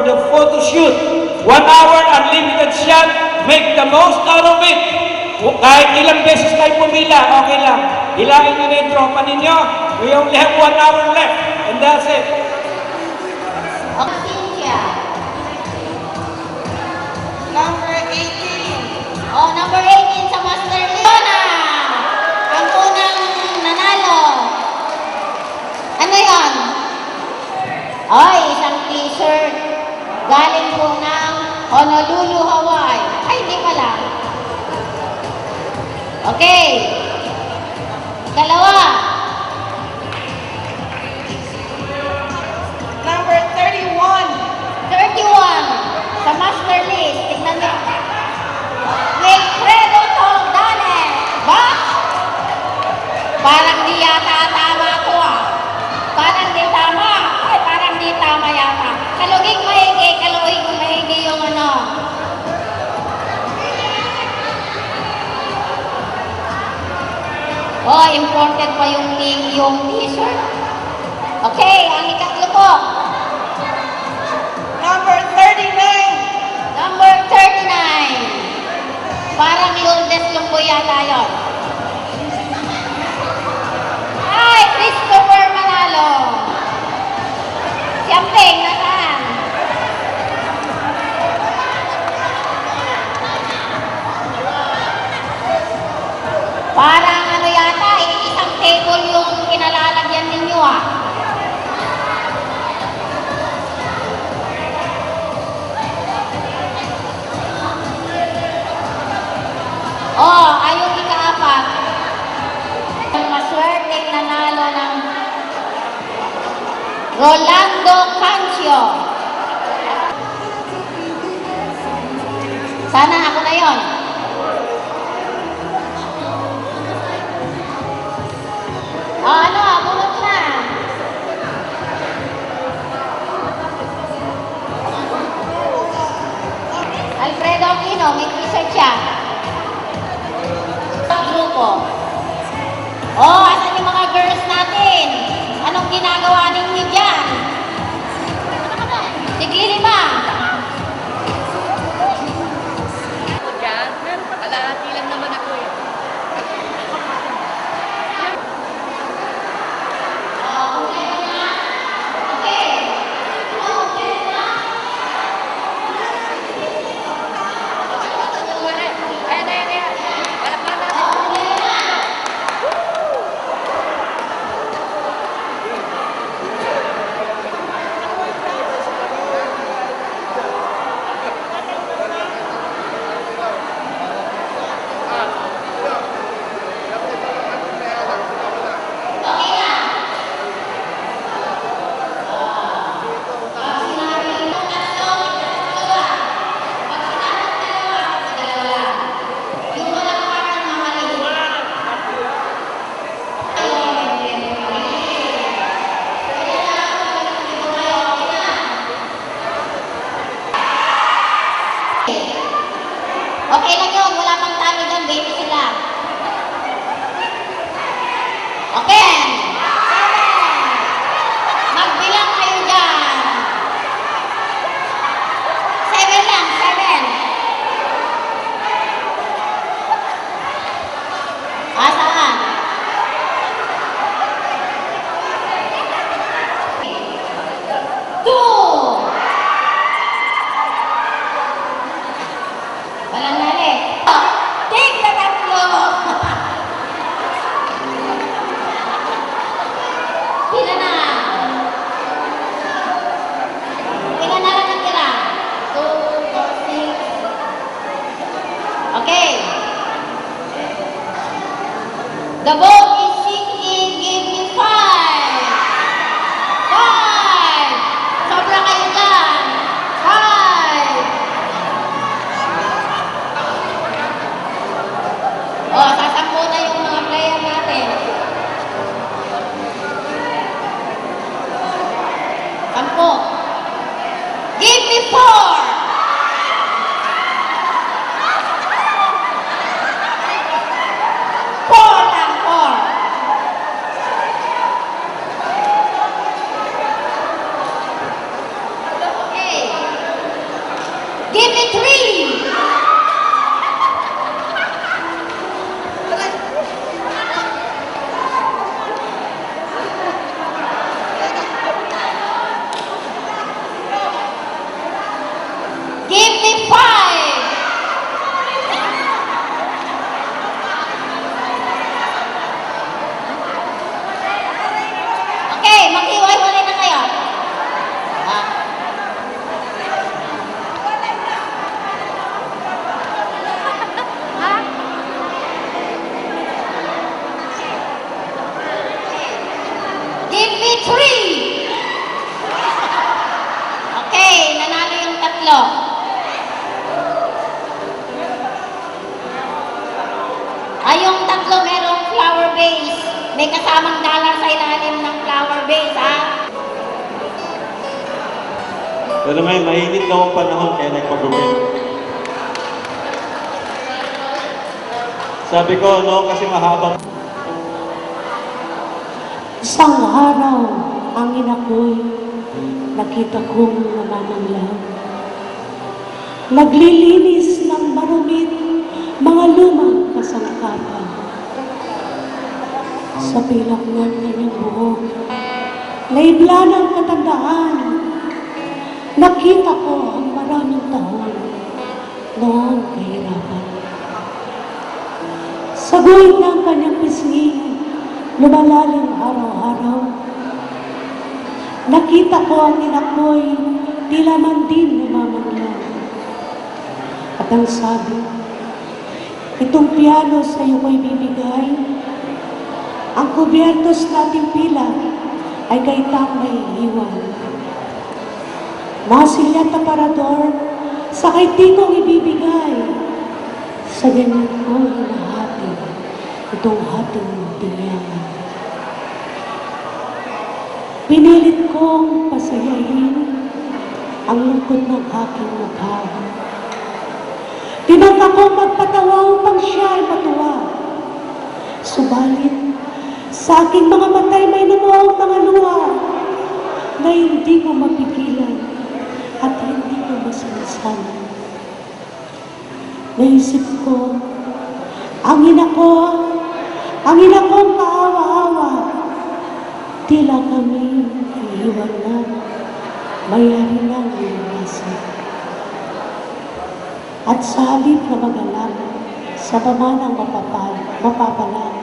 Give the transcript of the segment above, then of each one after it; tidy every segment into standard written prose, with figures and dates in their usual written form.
the photo shoot. 1 hour, unlimited shot. Make the most out of it. Kahit ilang beses kayo pumila, okay lang. Hilahin nyo na yung tropa ninyo. We only have 1 hour left. And that's it. Cynthia. Number 18. Oh, number 18 sa Master Leona. Ang unang nanalo. Ano yan? Ay, isang t-shirt. Galing po ng Honolulu, Hawaii. Ay, hindi pala. Okay. Dalawa. Number 31. 31. Sa Master List. Tignan nyo. Wilfredo Toldanes. Ba? Parang di yata tama ko ah. Parang di tama. Ay, parang di tama yata. Kaluging maigi yung ano. Oh, imported pa yung t-shirt. Okay, ang ikatlo po. Number 39. Number 39. Parang Lourdes Lumbo yata yun. Ay, Christopher Manalo. Siyampeng, nasaan? Parang ano yata, isang table yung kinalalagyan ninyo ah. Oh, ayong ikaapat. Ang maswerteng nanalo ng Rolando Cancio. Sana ako na yon. Ano, bunot na. Alfredo Aquino, may t-shirt siya. Grupo. Oh, asan yung mga girls natin? Anong ginagawa ninyo dyan? Sige, lima. Yan, kalahati lang naman ako eh. Okay lang yun, wala pang talo dyan, baby sila. Okay. 7. Magbilang kayo dyan. 7 lang, 7. Saan? Walang nali. Take na tatlo. Pila na. Pila na lang ang tira. 2, 4, 6. Okay. The vote is 16. Give me 5. 5. Sobra kayo dyan. 5. Oh, sasampo na yung mga player natin. 10. Give me 4. 4 lang, 4. Give me 3. Give me 5. Okay, maghiwa-hiwalay na kayo. Ah. Give me 3. Okay, nanalo yung tatlo. Yung tatlo merong flower base. May kasamang dollar sa ilalim ng flower base, ha? Pero may mainit na akong panahon kaya nagpag-win. Sabi ko, no, kasi mahabang. Isang araw, ang ina ko'y nakita kong namamanglang. Naglilinis ng marumit mga lumang kasangkapan. Sa pilak ng kanyang buhok, naibla ng katandaan. Nakita ko ang maraming taon noong kahirapan. Sa guhit ng kanyang pisngi, lumalalim araw-araw. Nakita ko ang ina ko'y tila man din namamanglang. At ang sabi, itong piano sa iyo ko'y bibigay. Ang kubyertos nating pila ay kay may iwan. Masilyat na parador sa kay tikong ibibigay. Sa ganyan ko hinahati itong hating tinyaman. Pinilit kong pasayahin ang lungkot ng aking mukha. Tinangka kong magpatawa upang siya ay matuwa. Subalit, sa aking mga matay may namuang mga luha na hindi ko mapigilan at hindi ko masinasama. Naisip ko, ang ina kong kaawa-awa, tila kami iiwan na, mayari ng iwasan. At sa halip na magalak, sa pamanang mapapalang,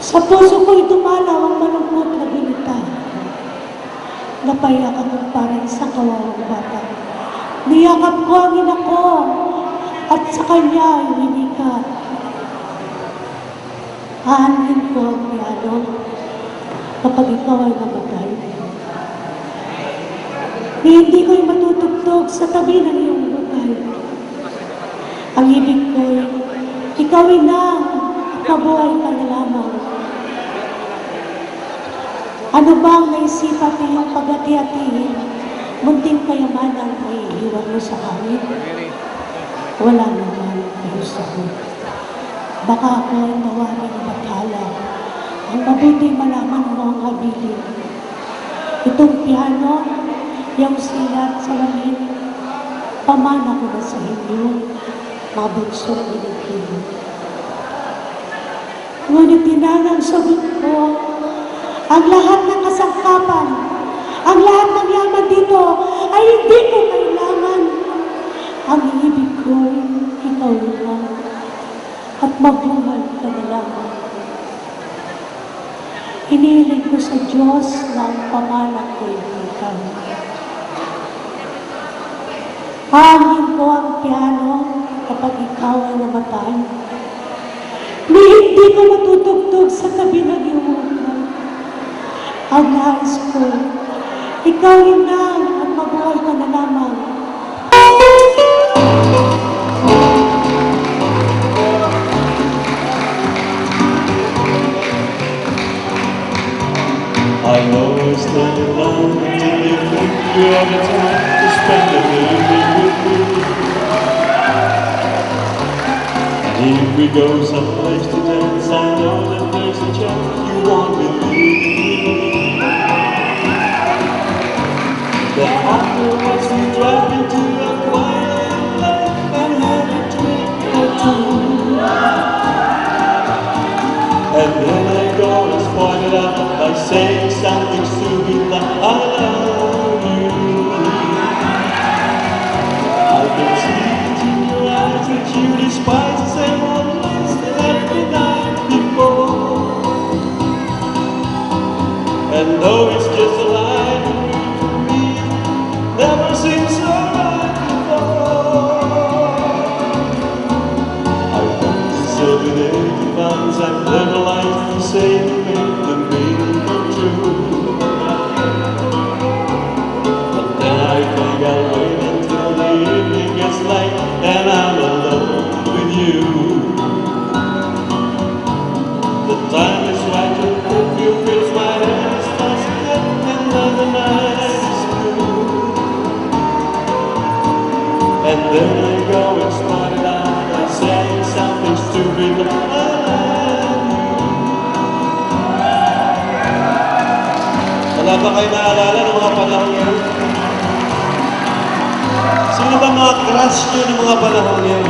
sa puso ko'y dumalaw ang malungkot na binita. Napayak ako para isang kawawang bata. Niyakap ko ang ina ko at sa kanya ay winikat. Aanin ko ang piano kapag ikaw ay namatay. Hindi ko'y matutugtog sa tabi ng iyong buhay. Ang ibig ko'y ikaw'y na mabuhay ka na lamang. Ano bang naisipat iyong pagati-atiin? Munting kayamanan ay iwan mo sa hangin. Wala naman kayo sa ko. Baka ako ay tawagin bathala. Ang mabuti malaman mo ang habilin. Itong piano, yung silat sa langit, pamana ko na sa inyo, mabunsong inigin. Ngunit tinanang sagot ko, ang lahat ng kasangkapan, ang lahat ng yaman dito ay hindi ko kailangan. Ang ibig ko, ikaw lang, at mabuhay ka na lamang. Hinihiling ko sa Diyos na ang pangalan ko'y ikaw. Hangin ko ang piano kapag ikaw ay namatay. Hindi ko matutugtog sa tabi ng iyong ulan. Ang nais ko, ikaw rin lang at mabuhay ka na lamang. I know it's not alone until you think you have the time to spend a little bit with me. And if we go someplace to dance, I know that there's a chance you won't believe me. But afterwards we drive into a quiet And then I go and start it out and say something stupid like I love you. Wala ba kayo naalala ng mga panahon yun? Sino ba mga crush nyo ng mga panahon yun?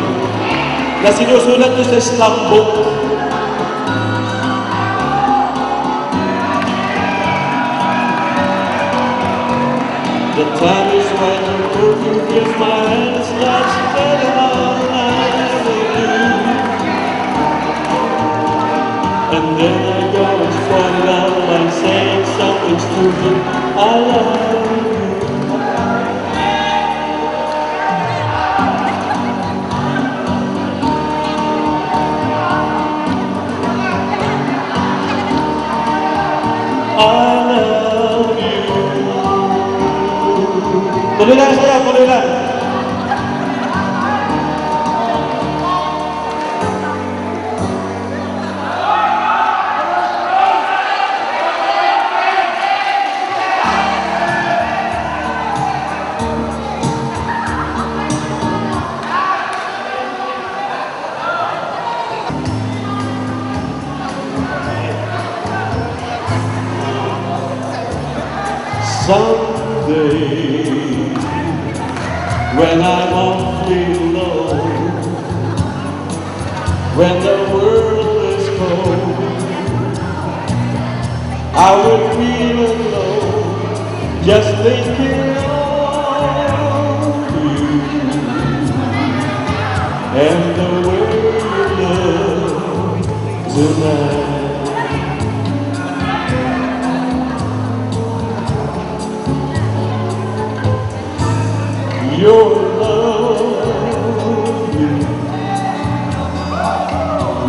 Na sinusulat nyo sa slam book? The time is when your perfume fills my hands, that's better than I ever knew. And then I go and spread it out like saying something stupid, I love you. I love you. Tuloy lang saya, tuloy lang. Someday, when I'm awfully low, when the world is cold, I will feel alone, just thinking of you and the way you look tonight. Your love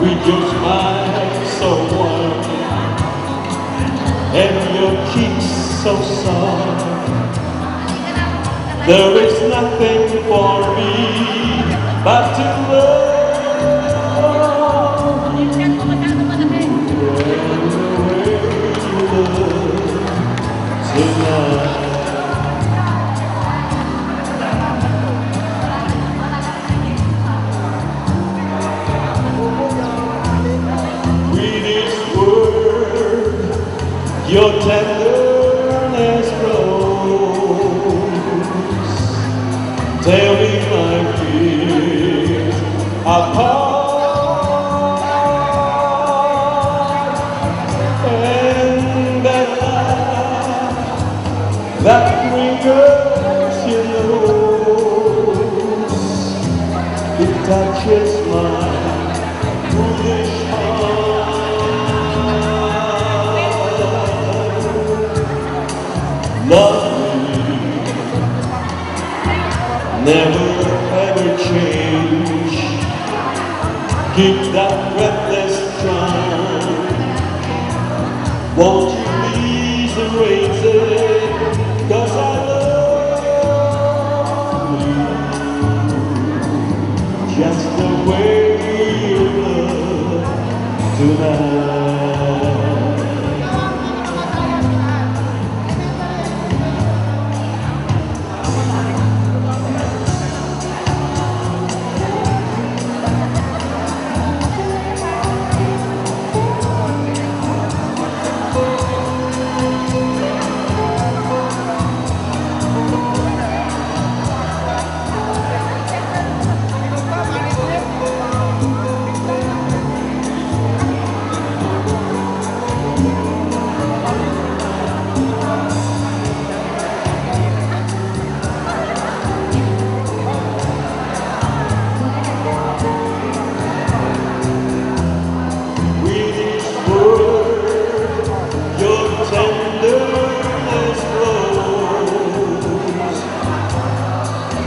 with your smile so warm and your cheeks so soft. There is nothing for me but to love you and the way you look tonight. Your tenderness grows. Tell me my fears apart, and that love that lingers your nose, it touches my foolish heart. Love me, never ever change. Keep that breathless charm. Won't you please erase it? 'Cause I love you just the way you look tonight.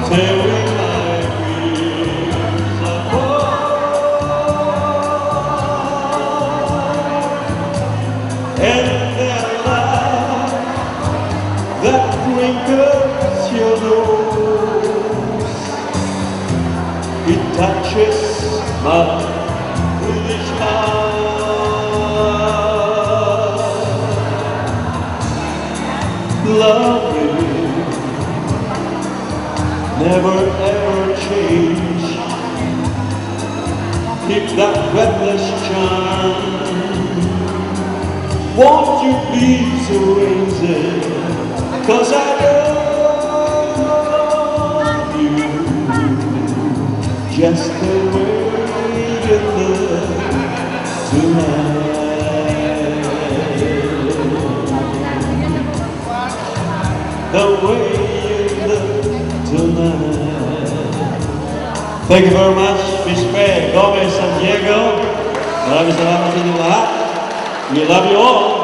Tearing my fears apart, and that laugh that twinkles your nose, it touches my foolish heart. Love me, never ever change. Keep that breathless charm. Won't you please erase it? 'Cause I love you just the way you look tonight. The way you look tonight. Thank you very much, Miss Faye Gomez San Diego. Maraming salamat sa inyo lahat. We love you all.